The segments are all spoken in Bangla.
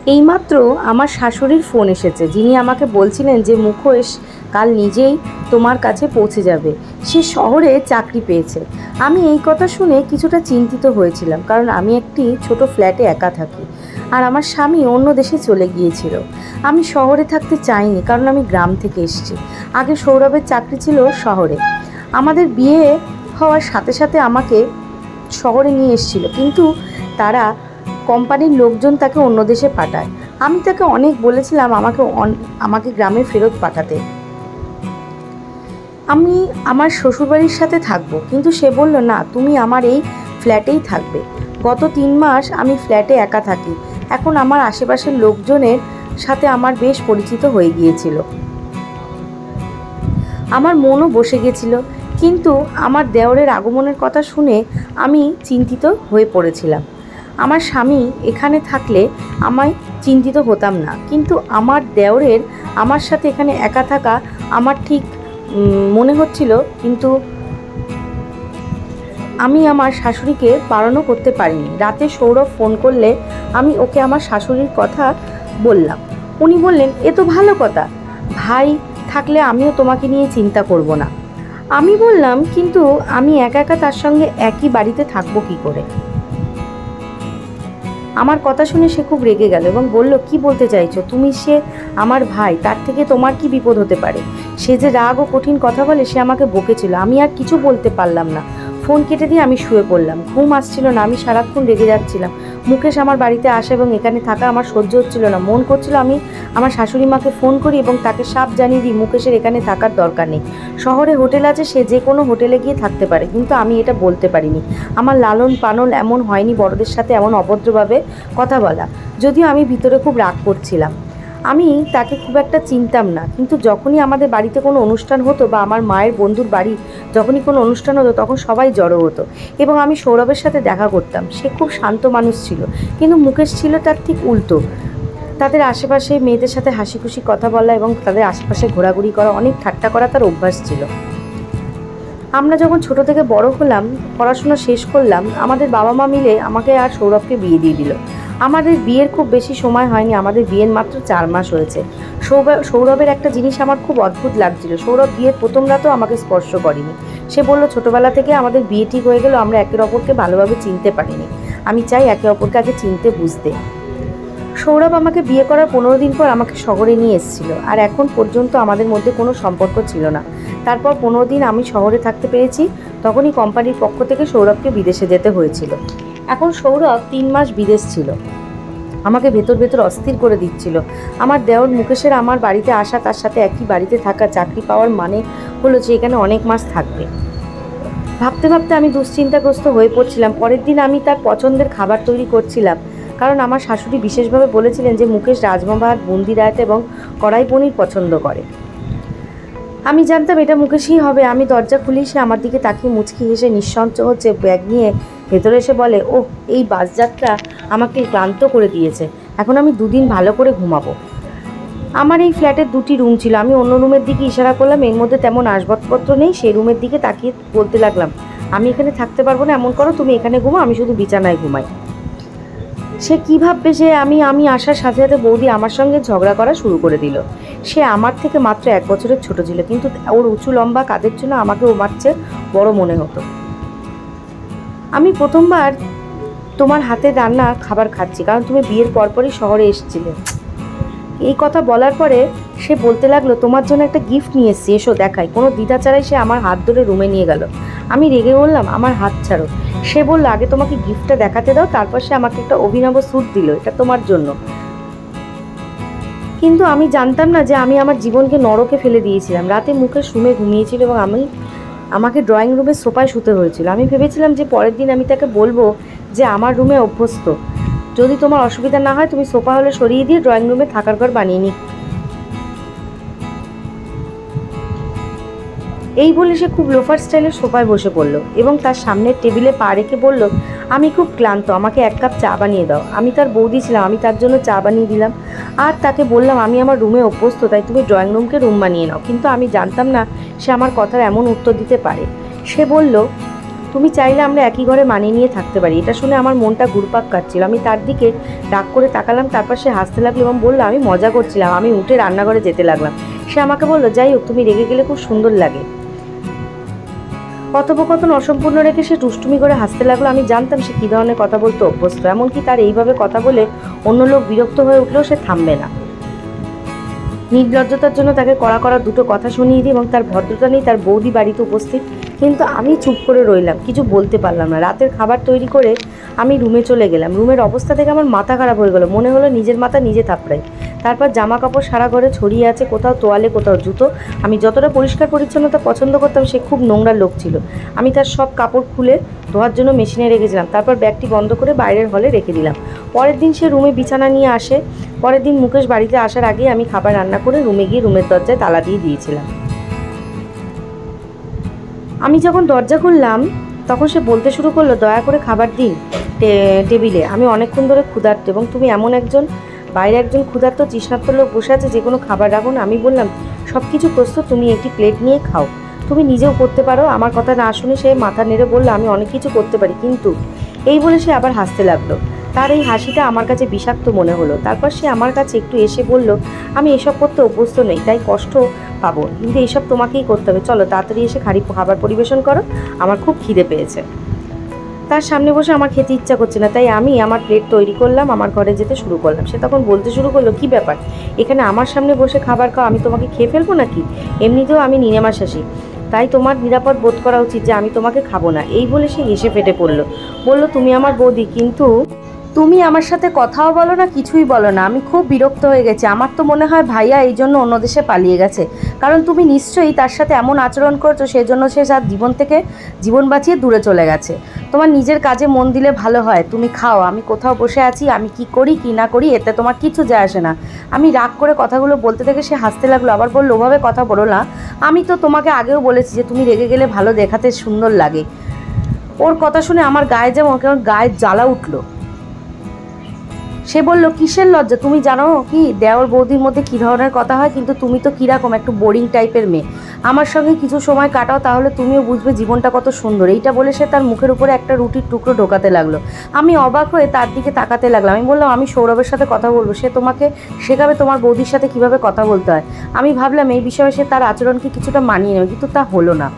এইমাত্র আমার শাশুড়ির ফোন এসেছে, যিনি আমাকে বলছিলেন যে মুকেশ কাল নিজেই তোমার কাছে পৌঁছে যাবে, সে শহরে চাকরি পেয়েছে। আমি এই কথা শুনে কিছুটা চিন্তিত হয়েছিলাম, কারণ আমি একটি ছোট ফ্ল্যাটে একা থাকি আর আমার স্বামী অন্য দেশে চলে গিয়েছিল। আমি শহরে থাকতে চাইনি, কারণ আমি গ্রাম থেকে এসেছি। আগে সৌরভের চাকরি ছিল শহরে। আমাদের বিয়ে হওয়ার সাথে সাথে আমাকে শহরে নিয়ে এসেছিল, কিন্তু তারা কোম্পানির লোকজন তাকে অন্য দেশে পাঠায়। আমি তাকে অনেক বলেছিলাম আমাকে গ্রামে ফেরত পাঠাতে। আমি আমার শ্বশুরবাড়ির সাথে থাকবো, কিন্তু সে বলল না, তুমি আমার এই ফ্ল্যাটেই থাকবে। গত 3 মাস আমি ফ্ল্যাটে একা থাকি। এখন আমার আশেপাশের লোকজনের সাথে আমার বেশ পরিচিত হয়ে গিয়েছিল, আমার মনও বসে গেছিল। কিন্তু আমার দেওরের আগমনের কথা শুনে আমি চিন্তিত হয়ে পড়েছিলাম। আমার স্বামী এখানে থাকলে আমায় চিন্তিত হতাম না, কিন্তু আমার দেওরের আমার সাথে এখানে একা থাকা আমার ঠিক মনে হচ্ছিল। কিন্তু আমি আমার শাশুড়িকে বারণও করতে পারিনি। রাতে সৌরভ ফোন করলে আমি ওকে আমার শাশুড়ির কথা বললাম। উনি বললেন, এ তো ভালো কথা, ভাই থাকলে আমিও তোমাকে নিয়ে চিন্তা করব না। আমি বললাম, কিন্তু আমি একা একা তার সঙ্গে একই বাড়িতে থাকবো কি করে? আমার কথা শুনে সে খুব রেগে গেল এবং বলল, কি বলতে চাইছো তুমি? সে আমার ভাই, তার থেকে তোমার কি বিপদ হতে পারে? সে যে রাগ ও কঠিন কথা বলে, সে আমাকে বকেছিল। আমি আর কিছু বলতে পারলাম না। ফোন কেটে দিয়ে আমি শুয়ে পড়লাম। ঘুম আসছিল না, আমি সারাক্ষণ রেগে যাচ্ছিলাম। মুকেশ আমার বাড়িতে আসা এবং এখানে থাকা আমার সহ্য হচ্ছিল না। মন করছিল আমি আমার শাশুড়ি মাকে ফোন করি এবং তাকে সাফ জানিয়ে দিই মুকেশের এখানে থাকার দরকার নেই। শহরে হোটেল আছে, সে যে কোনো হোটেলে গিয়ে থাকতে পারে, কিন্তু আমি এটা বলতে পারিনি। আমার লালন পালন এমন হয়নি বড়দের সাথে এমন অভদ্রভাবে কথা বলা, যদিও আমি ভিতরে খুব রাগ করছিলাম। আমি তাকে খুব একটা চিনতাম না, কিন্তু যখনই আমাদের বাড়িতে কোনো অনুষ্ঠান হতো বা আমার মায়ের বন্ধুর বাড়ি যখনই কোনো অনুষ্ঠান হতো, তখন সবাই জড়ো হতো এবং আমি সৌরভের সাথে দেখা করতাম। সে খুব শান্ত মানুষ ছিল, কিন্তু মুকেশ ছিল তার ঠিক উল্টো। তাদের আশেপাশে মেয়েদের সাথে হাসি খুশি কথা বলা এবং তাদের আশেপাশে ঘোরাঘুরি করা, অনেক ঠাট্টা করা তার অভ্যাস ছিল। আমরা যখন ছোট থেকে বড় হলাম, পড়াশোনা শেষ করলাম, আমাদের বাবা মা মিলে আমাকে আর সৌরভকে বিয়ে দিয়ে দিল। আমাদের বিয়ের খুব বেশি সময় হয়নি, আমাদের বিয়ের মাত্র 4 মাস হয়েছে। সৌরভের একটা জিনিস আমার খুব অদ্ভুত লাগছিল। সৌরভ বিয়ের প্রথম রাতেও আমাকে স্পর্শ করেনি। সে বলল, ছোটোবেলা থেকে আমাদের বিয়ে ঠিক হয়ে গেল, আমরা একে অপরকে ভালোভাবে চিনতে পারিনি। আমি চাই একে অপরকে আগে চিনতে বুঝতে। সৌরভ আমাকে বিয়ে করার 15 দিন পর আমাকে শহরে নিয়ে এসেছিল, আর এখন পর্যন্ত আমাদের মধ্যে কোনো সম্পর্ক ছিল না। তারপর 15 দিন আমি শহরে থাকতে পেরেছি, তখনই কোম্পানির পক্ষ থেকে সৌরভকে বিদেশে যেতে হয়েছিল। এখন সৌরভ 3 মাস বিদেশ ছিল, আমাকে ভেতর ভেতর অস্থির করে দিচ্ছিল। আমার দেওর মুকেশের আমার বাড়িতে আসা, তার সাথে একই বাড়িতে থাকা, চাকরি পাওয়ার মানে হলো যে এখানে অনেক মাস থাকবে। ভাবতে ভাবতে আমি দুশ্চিন্তাগ্রস্ত হয়ে পড়ছিলাম। পরের দিন আমি তার পছন্দের খাবার তৈরি করছিলাম, কারণ আমার শাশুড়ি বিশেষভাবে বলেছিলেন যে মুকেশ রাজমা ভাত, বুন্দি রায়তা এবং কড়াই পনির পছন্দ করে। আমি জানতাম এটা মুকেশই হবে। আমি দরজা খুলি, সে আমার দিকে তাকিয়ে মুচকি হেসে নিঃসংকোচে হচ্ছে ব্যাগ নিয়ে ভেতরে এসে বলে, ওহ, এই বাসযাত্রা আমাকে ক্লান্ত করে দিয়েছে, এখন আমি 2 দিন ভালো করে ঘুমাবো। আমার এই ফ্ল্যাটের 2টি রুম ছিল। আমি অন্য রুমের দিকে ইশারা করলাম, এর মধ্যে তেমন আসবাবপত্র নেই। সেই রুমের দিকে তাকিয়ে বলতে লাগলাম, আমি এখানে থাকতে পারবো না, এমন করো তুমি এখানে ঘুমো, আমি শুধু বিছানায় ঘুমাই। সে কী ভাববে যে আমি আসার সাথে সাথে বৌদি আমার সঙ্গে ঝগড়া করা শুরু করে দিল। সে আমার থেকে মাত্র 1 বছরের ছোট ছিল, কিন্তু ওর উঁচু লম্বা কাঁধের জন্য আমাকে ও মার চেয়ে বড় মনে হতো। আমি প্রথমবার তোমার হাতে রান্না খাবার খাচ্ছি, কারণ তুমি বিয়ের পরপরই শহরে এসেছিলে। এই কথা বলার পরে সে বলতে লাগলো, তোমার জন্য একটা গিফট নিয়ে এসেছি, এসো দেখাই। কোনো দ্বিধা ছাড়াই সে আমার হাত ধরে রুমে নিয়ে গেল। আমি রেগে বললাম, আমার হাত ছাড়ো। সে বলল, আগে তোমাকে গিফটটা দেখাতে দাও। তারপর সে আমাকে একটা অভিনব স্যুট দিল, এটা তোমার জন্য। কিন্তু আমি জানতাম না যে আমি আমার জীবনকে নরকে ফেলে দিয়েছিলাম। রাতে মুকেশ রুমে ঘুমিয়েছিল এবং আমাকে ড্রয়িং রুমের সোফায় শুতে হয়েছিল। আমি ভেবেছিলাম যে পরের দিন আমি তাকে বলবো যে আমার রুমে অভ্যস্ত, যদি তোমার অসুবিধা না হয় তুমি সোফা হলে সরিয়ে দিয়ে ড্রয়িং রুমে থাকার ঘর বানিয়ে নি। এই বলে সে খুব লোফার স্টাইলের সোফায় বসে পড়ল এবং তার সামনের টেবিলে পা রেখে বলল, আমি খুব ক্লান্ত, আমাকে 1 কাপ চা বানিয়ে দাও। আমি তার বৌদি ছিলাম, আমি তার জন্য চা বানিয়ে দিলাম আর তাকে বললাম, আমি আমার রুমে অভ্যস্ত, তাই তুমি ড্রয়িং রুমকে রুম বানিয়ে নাও। কিন্তু আমি জানতাম না সে আমার কথার এমন উত্তর দিতে পারে। সে বলল, তুমি চাইলে আমরা একই ঘরে মানিয়ে নিয়ে থাকতে পারি। এটা শুনে আমার মনটা ঘুরপাক কাটছিল। আমি তার দিকে রাগ করে তাকালাম, তারপর সে হাসতে লাগলো এবং বললো আমি মজা করছিলাম। আমি উঠে রান্নাঘরে যেতে লাগলাম। সে আমাকে বললো, যাই হোক, তুমি রেগে গেলে খুব সুন্দর লাগে। কথোপকথন অসম্পূর্ণ রেখে সে দুষ্টুমি করে হাসতে লাগলো। আমি জানতাম সে কী ধরনের কথা বলতে অভ্যস্ত, এমনকি তার এইভাবে কথা বলে অন্য লোক বিরক্ত হয়ে উঠলেও সে থামবে না। নির্লজ্জতার জন্য তাকে কড়া কড়া দুটো কথা শুনিয়ে দিই এবং তার ভদ্রতা নেই তার বৌদি বাড়িতে উপস্থিত, কিন্তু আমি চুপ করে রইলাম, কিছু বলতে পারলাম না। রাতের খাবার তৈরি করে আমি রুমে চলে গেলাম। রুমের অবস্থা থেকে আমার মাথা খারাপ হয়ে গেল, মনে হলো নিজের মাথা নিজে থাপড়াই। তারপর জামা কাপড় সারা ঘরে ছড়িয়ে আছে, কোথাও তোয়ালে, কোথাও জুতো। আমি যতটা পরিষ্কার পরিচ্ছন্নতা পছন্দ করতাম সে খুব নোংরা লোক ছিল। আমি তার সব কাপড় খুলে ধোয়ার জন্য মেশিনে রেখেছিলাম, তারপর ব্যাগটি বন্ধ করে বাইরের হলে রেখে দিলাম। পরের দিন সে রুমে বিছানা নিয়ে আসে। পরের দিন মুকেশ বাড়িতে আসার আগে আমি খাবার রান্না করে রুমে গিয়ে রুমের দরজায় তালা দিয়ে দিয়েছিলাম। আমি যখন দরজা খুললাম তখন সে বলতে শুরু করলো, দয়া করে খাবার দিন টেবিলে, আমি অনেকক্ষণ ধরে ক্ষুধার্ত এবং তুমি এমন একজন বাইরে একজন ক্ষুধার্ত তৃষ্ণার্ত লোক বসে আছে, যে কোনো খাবার রাখুন। আমি বললাম, সব কিছু প্রস্তুত, তুমি একটি প্লেট নিয়ে খাও, তুমি নিজেও করতে পারো। আমার কথা না শুনে সে মাথা নেড়ে বললো, আমি অনেক কিছু করতে পারি, কিন্তু এই বলে সে আবার হাসতে লাগলো। তার এই হাসিটা আমার কাছে বিষাক্ত মনে হলো। তারপর সে আমার কাছে একটু এসে বলল, আমি এসব করতে অভ্যস্ত নেই, তাই কষ্ট পাবো, কিন্তু এইসব তোমাকেই করতে হবে। চলো তাড়াতাড়ি এসে খাবার পরিবেশন করো, আমার খুব খিদে পেয়েছে। তার সামনে বসে আমার খেতে ইচ্ছা করছে না, তাই আমি আমার প্লেট তৈরি করলাম, আমার ঘরে যেতে শুরু করলাম। সে তখন বলতে শুরু করলো, কী ব্যাপার, এখানে আমার সামনে বসে খাবার খাও, আমি তোমাকে খেয়ে ফেলবো নাকি? এমনিতেও আমি নিরামিষাশী, তাই তোমার নিরাপদ বোধ করা উচিত যে আমি তোমাকে খাবো না। এই বলে সে হেসে ফেটে পড়লো, বলল, তুমি আমার বৌদি, কিন্তু তুমি আমার সাথে কথাও বলো না, কিছুই বলো না। আমি খুব বিরক্ত হয়ে গেছি। আমার তো মনে হয় ভাইয়া এই জন্য অন্য দেশে পালিয়ে গেছে, কারণ তুমি নিশ্চয়ই তার সাথে এমন আচরণ করছো, সেই জন্য সে তার জীবন থেকে জীবন বাঁচিয়ে দূরে চলে গেছে। তোমার নিজের কাজে মন দিলে ভালো হয়, তুমি খাও, আমি কোথাও বসে আছি, আমি কি করি কি না করি এতে তোমার কিছু যায় আসে না। আমি রাগ করে কথাগুলো বলতে থেকে সে হাসতে লাগলো, আবার বললো, ওভাবে কথা বলো না, আমি তো তোমাকে আগেও বলেছি যে তুমি রেগে গেলে ভালো দেখাতে সুন্দর লাগে। ওর কথা শুনে আমার গায়ে যেমন কেমন গায়ে জ্বালা উঠলো। সে বলল, কিসের লজ্জা, তুমি জানো কি দেওর বৌদির মধ্যে কী ধরনের কথা হয়, কিন্তু তুমি তো কীরকম একটু বোরিং টাইপের মেয়ে, আমার সঙ্গে কিছু সময় কাটাও, তাহলে তুমিও বুঝবে জীবনটা কত সুন্দর। এইটা বলে সে তার মুখের উপরে একটা রুটির টুকরো ঢোকাতে লাগলো। আমি অবাক হয়ে তার দিকে তাকাতে লাগলাম। আমি বললাম, আমি সৌরভের সাথে কথা বলবো, সে তোমাকে শেখাবে তোমার বৌদির সাথে কীভাবে কথা বলতে হয়। আমি ভাবলাম এই বিষয়ে সে তার আচরণকে কিছুটা মানিয়ে নেবে, কিন্তু তা হলো না।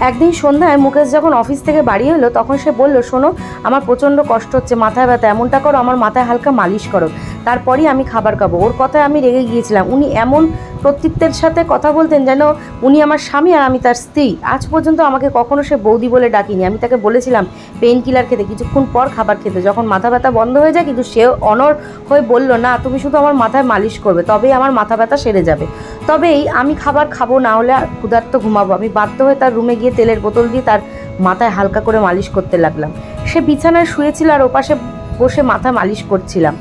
একদিন সন্ধ্যায় মুকেশ যখন অফিস থেকে বাড়ি এলো তখন সে বলল, শোনো, আমার প্রচণ্ড কষ্ট হচ্ছে, মাথায় ব্যথা, এমনটা করো, আমার মাথায় হালকা মালিশ করো, তারপরই আমি খাবার খাবো। ওর কথায় আমি রেগে গিয়েছিলাম। উনি এমন কর্তৃত্বের সাথে কথা বলতেন যেন উনি আমার স্বামী আর আমি তার স্ত্রী। আজ পর্যন্ত আমাকে কখনো সে বৌদি বলে ডাকিনি। আমি তাকে বলেছিলাম পেইন কিলার খেতে, কিছুক্ষণ পর খাবার খেতে, যখন মাথা ব্যথা বন্ধ হয়ে যায়, কিন্তু সেও অনড় হয়ে বলল, না, তুমি শুধু আমার মাথায় মালিশ করবে, তবেই আমার মাথা ব্যথা সেরে যাবে, তবেই আমি খাবার খাবো, না হলে ক্ষুধার্ত ঘুমাবো। আমি বাধ্য হয়ে তার রুমে গিয়ে তেলের বোতল দিয়ে তার মাথায় হালকা করে মালিশ করতে লাগলাম। সে বিছানায় শুয়েছিল আর ওপাশে বসে মাথা মালিশ করছিলাম।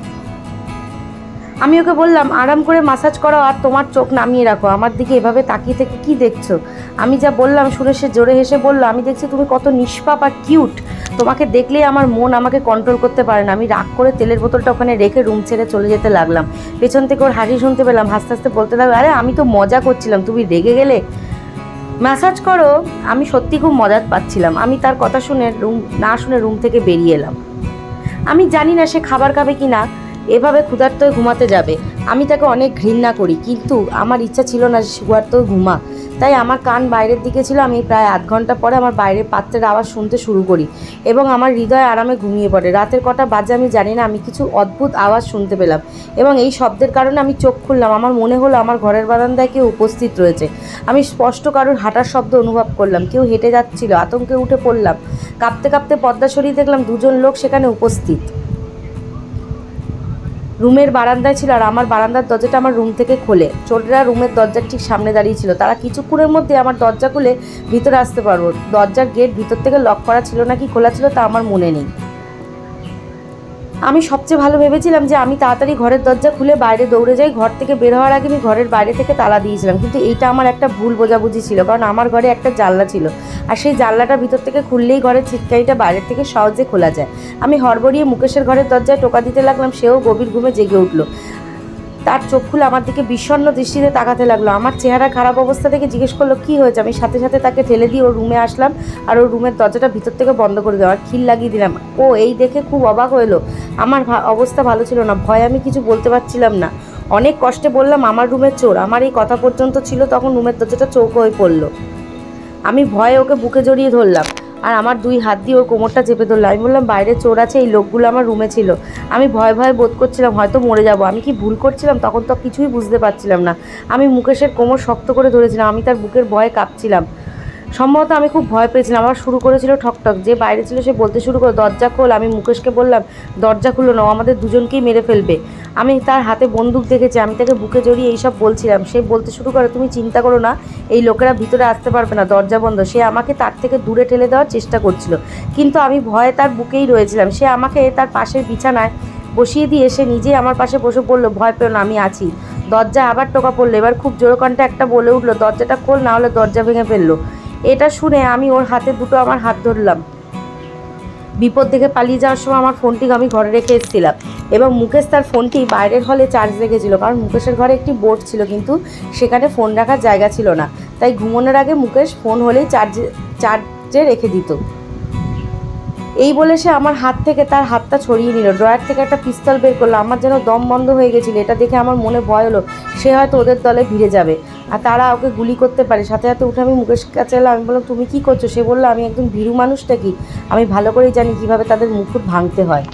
আমি ওকে বললাম, আরাম করে মাসাজ করো আর তোমার চোখ নামিয়ে রাখো, আমার দিকে এভাবে তাকিয়ে থেকে কি দেখছো? আমি যা বললাম শুনে সে জোরে হেসে বলল, আমি দেখছি তুমি কত নিষ্পাপ আর কিউট, তোমাকে দেখলেই আমার মন আমাকে কন্ট্রোল করতে পারে না। আমি রাগ করে তেলের বোতলটা ওখানে রেখে রুম ছেড়ে চলে যেতে লাগলাম। পেছন থেকে ওর হাসি শুনতে পেলাম, হাসতে হাসতে বলতে লাগলো, আরে আমি তো মজা করছিলাম, তুমি রেগে গেলে? ম্যাসাজ করো। আমি সত্যি খুব মজা পাচ্ছিলাম। আমি তার কথা শুনে রুম থেকে বেরিয়ে এলাম। আমি জানি না সে খাবার খাবে কি না, এভাবে ক্ষুধার্ত ঘুমাতে যাবে। আমি তাকে অনেক ঘৃণা করি, কিন্তু আমার ইচ্ছা ছিল না যে ক্ষুধার্ত ঘুমা, তাই আমার কান বাইরের দিকে ছিল। আমি প্রায় আধ ঘন্টা পরে আমার বাইরের পাত্রের আওয়াজ শুনতে শুরু করি এবং আমার হৃদয় আরামে ঘুমিয়ে পড়ে। রাতের কটা বাজে আমি জানি না, আমি কিছু অদ্ভুত আওয়াজ শুনতে পেলাম এবং এই শব্দের কারণে আমি চোখ খুললাম। আমার মনে হলো আমার ঘরের বারান্দায় কেউ উপস্থিত রয়েছে। আমি স্পষ্ট কারোর হাঁটার শব্দ অনুভব করলাম, কেউ হেঁটে যাচ্ছিল। আতঙ্কে উঠে পড়লাম, কাঁপতে কাঁপতে পর্দা সরিয়ে দেখলাম দুজন লোক সেখানে উপস্থিত। রুমের বারান্দায় ছিল আর আমার বারান্দার দরজাটা আমার রুম থেকে খোলে। চোরেরা রুমের দরজার ঠিক সামনে দাঁড়িয়ে ছিল। তারা কিছুক্ষণের মধ্যে আমার দরজা খুলে ভিতরে আসতে পারবো। দরজার গেট ভিতর থেকে লক করা ছিল নাকি খোলা ছিল তা আমার মনে নেই। আমি সবচেয়ে ভালো ভেবেছিলাম যে আমি তাড়াতাড়ি ঘরের দরজা খুলে বাইরে দৌড়ে যাই। ঘর থেকে বের হওয়ার আগে আমি ঘরের বাইরে থেকে তালা দিয়েছিলাম, কিন্তু এইটা আমার একটা ভুল বোঝাবুঝি ছিল, কারণ আমার ঘরে একটা জানলা ছিল আর সেই জানলাটা ভিতর থেকে খুললেই ঘরের ছিটকারিটা বাইরের থেকে সহজে খোলা যায়। আমি হড়বড়িয়ে মুকেশের ঘরের দরজায় টোকা দিতে লাগলাম। সেও গভীর ঘুমে জেগে উঠল। তার চোখ খুলে আমার দিকে বিষণ্ণ দৃষ্টিতে তাকাতে লাগলো। আমার চেহারা খারাপ অবস্থা থেকে জিজ্ঞেস করলো কী হয়েছে। আমি সাথে সাথে তাকে ঠেলে দিয়ে ওর রুমে আসলাম আর ওর রুমের দরজাটা ভিতর থেকে বন্ধ করে দেওয়া আর খিল লাগিয়ে দিলাম। ও এই দেখে খুব অবাক হলো। আমার অবস্থা ভালো ছিল না, ভয়ে আমি কিছু বলতে পারছিলাম না। অনেক কষ্টে বললাম আমার রুমের চোর। আমার এই কথা পর্যন্ত ছিল, তখন রুমের দরজাটা চৌকো হয়ে পড়লো। আমি ভয়ে ওকে বুকে জড়িয়ে ধরলাম আর আমার 2 হাত দিয়ে ওর কোমরটা চেপে ধরলাম। আমি বললাম বাইরে চোর আছে, এই লোকগুলো আমার রুমে ছিল। আমি ভয় ভয় বোধ করছিলাম, হয়তো মরে যাব। আমি কি ভুল করছিলাম তখন তো কিছুই বুঝতে পারছিলাম না। আমি মুকেশের কোমর শক্ত করে ধরেছিলাম, আমি তার বুকের ভয়ে কাঁপছিলাম। সম্ভবত আমি খুব ভয় পেয়েছিলাম। আবার শুরু করেছিল ঠকঠক। যে বাইরে ছিল সে বলতে শুরু করলো দরজা খোল। আমি মুকেশকে বললাম দরজা খুলো না, আমাদের দুজনকেই মেরে ফেলবে। আমি তার হাতে বন্দুক দেখেছি। আমি তাকে বুকে জড়িয়ে এইসব বলছিলাম। সে বলতে শুরু করে তুমি চিন্তা করো না, এই লোকেরা ভিতরে আসতে পারবে না, দরজা বন্ধ। সে আমাকে তার থেকে দূরে ঠেলে দেওয়ার চেষ্টা করছিল, কিন্তু আমি ভয়ে তার বুকেই রয়েছিলাম। সে আমাকে তার পাশের বিছানায় বসিয়ে দিয়ে সে নিজেই আমার পাশে বসে পড়লো, ভয় পেও না, আমি আছি। দরজা আবার টোকা পড়লো। এবার খুব জোরে কণ্ঠে একটা বলে উঠলো দরজাটা খোল, না হলে দরজা ভেঙে ফেললো। এটা শুনে আমি ওর হাতে দুটো আমার হাত ধরলাম। বিপদ দেখে পালিয়ে যাওয়ার সময় আমার ফোনটি আমি ঘরে রেখে এসেছিলাম এবং মুকেশ তার ফোনটি বাইরের হলে চার্জ রেখেছিল, কারণ মুকেশের ঘরে একটি বোর্ড ছিল কিন্তু সেখানে ফোন রাখার জায়গা ছিল না। তাই ঘুমানোর আগে মুকেশ ফোন হলেই চার্জে রেখে দিত। এই বলে সে আমার হাত থেকে তার হাতটা ছড়িয়ে নিল। ড্রয়ার থেকে একটা পিস্তল বের করলো। আমার যেন দম বন্ধ হয়ে গেছিলো। এটা দেখে আমার মনে ভয় হলো সে হয়তো ওদের দলে ভিড়ে যাবে আর তারা ওকে গুলি করতে পারে। সাথে সাথে উঠে আমি মুকেশের কাছে এলাম। আমি বললাম তুমি কী করছো? সে বললো আমি একজন ভীরু মানুষটা কি, আমি ভালো করেই জানি কীভাবে তাদের মুকুট ভাঙতে হয়।